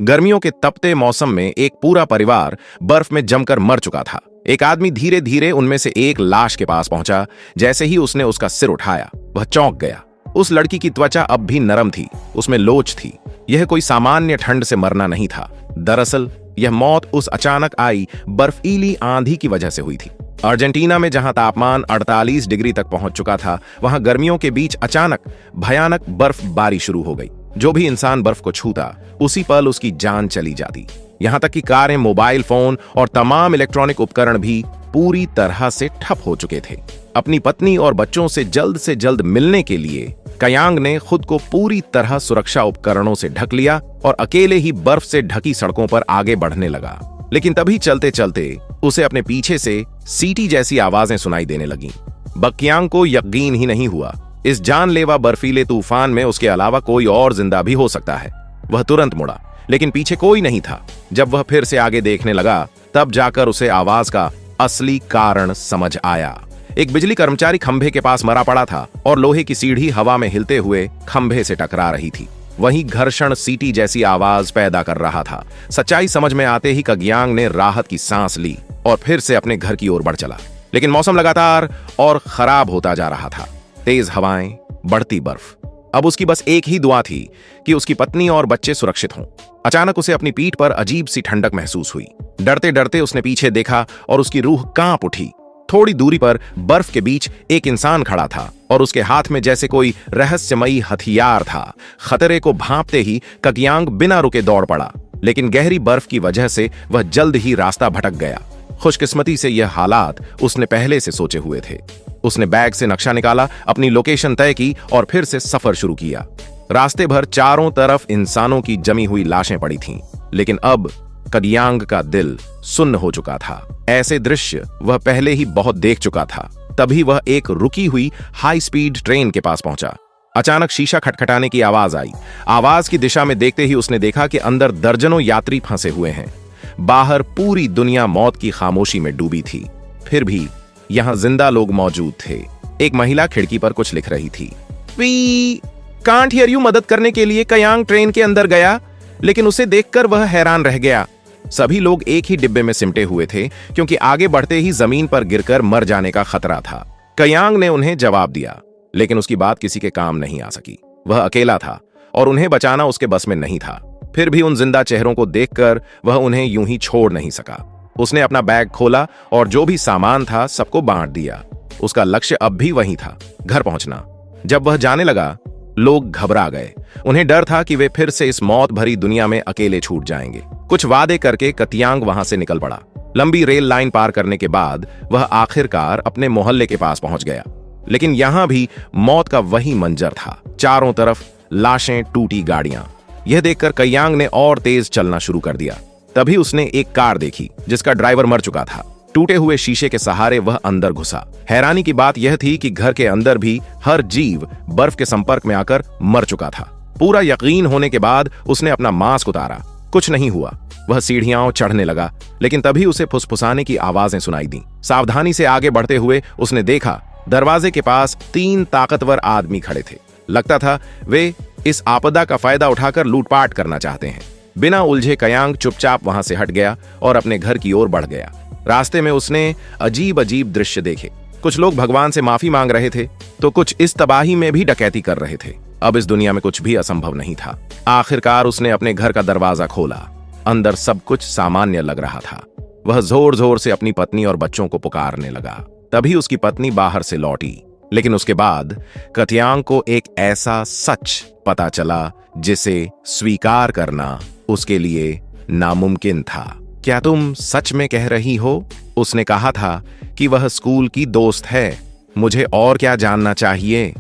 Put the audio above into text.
गर्मियों के तपते मौसम में एक पूरा परिवार बर्फ में जमकर मर चुका था। एक आदमी धीरे धीरे उनमें से एक लाश के पास पहुंचा। जैसे ही उसने उसका सिर उठाया, वह चौंक गया। उस लड़की की त्वचा अब भी नरम थी, उसमें लोच थी। यह कोई सामान्य ठंड से मरना नहीं था। दरअसल यह मौत उस अचानक आई बर्फीली आंधी की वजह से हुई थी। अर्जेंटीना में जहां तापमान 48 डिग्री तक पहुंच चुका था, वहां गर्मियों के बीच अचानक भयानक बर्फबारी शुरू हो गई। जो भी इंसान बर्फ को छूता, उसी पल उसकी जान चली जाती। यहां तक कि कारें, मोबाइल फोन और तमाम इलेक्ट्रॉनिक उपकरण भी पूरी तरह से ठप हो चुके थे। अपनी पत्नी और बच्चों से जल्द मिलने के लिए कयांग ने खुद को पूरी तरह सुरक्षा उपकरणों से ढक लिया और अकेले ही बर्फ से ढकी सड़कों पर आगे बढ़ने लगा। लेकिन तभी चलते चलते उसे अपने पीछे से सीटी जैसी आवाजें सुनाई देने लगीं। बकियांग को यकीन ही नहीं हुआ। इस जानलेवा बर्फीले तूफान में उसके अलावा कोई और जिंदा भी हो सकता है। वह तुरंत मुड़ा, लेकिन पीछे कोई नहीं था। जब वह फिर से आगे देखने लगा, तब जाकर उसे आवाज का असली कारण समझ आया। एक बिजली कर्मचारी खंभे के पास मरा पड़ा था और लोहे की सीढ़ी हवा में हिलते हुए खंभे से टकरा रही थी। वहीं घर्षण सीटी जैसी आवाज पैदा कर रहा था। सच्चाई समझ में आते ही कगियांग ने राहत की सांस ली और फिर से अपने घर की ओर बढ़ चला। लेकिन मौसम लगातार और खराब होता जा रहा था। तेज हवाएं, बढ़ती बर्फ। अब उसकी बस एक ही दुआ थी कि उसकी पत्नी और बच्चे सुरक्षित हों। अचानक उसे अपनी पीठ पर अजीब सी ठंडक महसूस हुई। डरते डरते उसने पीछे देखा और उसकी रूह कांप उठी। थोड़ी दूरी पर बर्फ के बीच एक इंसान खड़ा था और उसके हाथ में जैसे कोई रहस्यमयी हथियार था। खतरे को भांपते ही कगियांग बिना रुके दौड़ पड़ा, लेकिन गहरी बर्फ की वजह से वह जल्द ही रास्ता भटक गया। खुशकिस्मती से यह हालात उसने पहले से सोचे हुए थे। उसने बैग से नक्शा निकाला, अपनी लोकेशन तय की और फिर से सफर शुरू किया। रास्ते भर चारों तरफ इंसानों की जमी हुई लाशें पड़ी थीं, लेकिन अब कगियांग का दिल सुन्न हो चुका था। ऐसे दृश्य वह पहले ही बहुत देख चुका था। तभी वह एक रुकी हुई हाई स्पीड ट्रेन के पास पहुंचा। अचानक शीशा खटखटाने की आवाज आई। आवाज की दिशा में देखते ही उसने देखा कि अंदर दर्जनों यात्री फंसे हुए हैं। बाहर पूरी दुनिया मौत की खामोशी में डूबी थी। फिर भी यहां जिंदा लोग मौजूद थे। एक महिला खिड़की पर कुछ लिख रही थी। We can't hear you. मदद करने के लिए कयांग ट्रेन के अंदर गया, लेकिन उसे देखकर वह हैरान रह गया। सभी लोग एक ही डिब्बे में सिमटे हुए थे, क्योंकि आगे बढ़ते ही जमीन पर गिरकर मर जाने का खतरा था। कयांग ने उन्हें जवाब दिया, लेकिन उसकी बात किसी के काम नहीं आ सकी। वह अकेला था और उन्हें बचाना उसके बस में नहीं था। फिर भी उन जिंदा चेहरों को देखकर वह उन्हें यूं ही छोड़ नहीं सका। उसने अपना बैग खोला और जो भी सामान था सबको बांट दिया। उसका लक्ष्य अब भी वही था, घर पहुंचना। जब वह जाने लगा, लोग घबरा गए। उन्हें डर था कि वे फिर से इस मौत भरी दुनिया में अकेले छूट जाएंगे। कुछ वादे करके कतियांग वहां से निकल पड़ा। लंबी रेल लाइन पार करने के बाद वह आखिरकार अपने मोहल्ले के पास पहुंच गया। लेकिन यहां भी मौत का वही मंजर था। चारों तरफ लाशें, टूटी गाड़ियां। यह देखकर कयांग ने और तेज चलना शुरू कर दिया। तभी उसने एक कार देखी जिसका ड्राइवर मर चुका था। टूटे हुए शीशे के सहारे वह अंदर घुसा। हैरानी की बात यह थी कि घर के अंदर भी हर जीव बर्फ के संपर्क में आकर मर चुका था। पूरा यकीन होने के बाद उसने अपना मास्क उतारा। कुछ नहीं हुआ। वह सीढ़ियां चढ़ने लगा, लेकिन तभी उसे फुसफुसाने की आवाजें सुनाई दी। सावधानी से आगे बढ़ते हुए उसने देखा, दरवाजे के पास 3 ताकतवर आदमी खड़े थे। लगता था वे इस आपदा का फायदा उठाकर लूटपाट करना चाहते हैं। बिना उलझे कयांग चुपचाप वहां से हट गया और अपने घर की ओर बढ़ गया। रास्ते में उसने अजीब अजीब दृश्य देखे। कुछ लोग भगवान से माफी मांग रहे थे, तो कुछ इस तबाही में भी डकैती कर रहे थे। अब इस दुनिया में कुछ भी असंभव नहीं था। आखिरकार उसने अपने घर का दरवाजा खोला। अंदर सब कुछ सामान्य लग रहा था। वह जोर जोर से अपनी पत्नी और बच्चों को पुकारने लगा। तभी उसकी पत्नी बाहर से लौटी। लेकिन उसके बाद कतियांग को एक ऐसा सच पता चला जिसे स्वीकार करना उसके लिए नामुमकिन था। क्या तुम सच में कह रही हो? उसने कहा था कि वह स्कूल की दोस्त है। मुझे और क्या जानना चाहिए?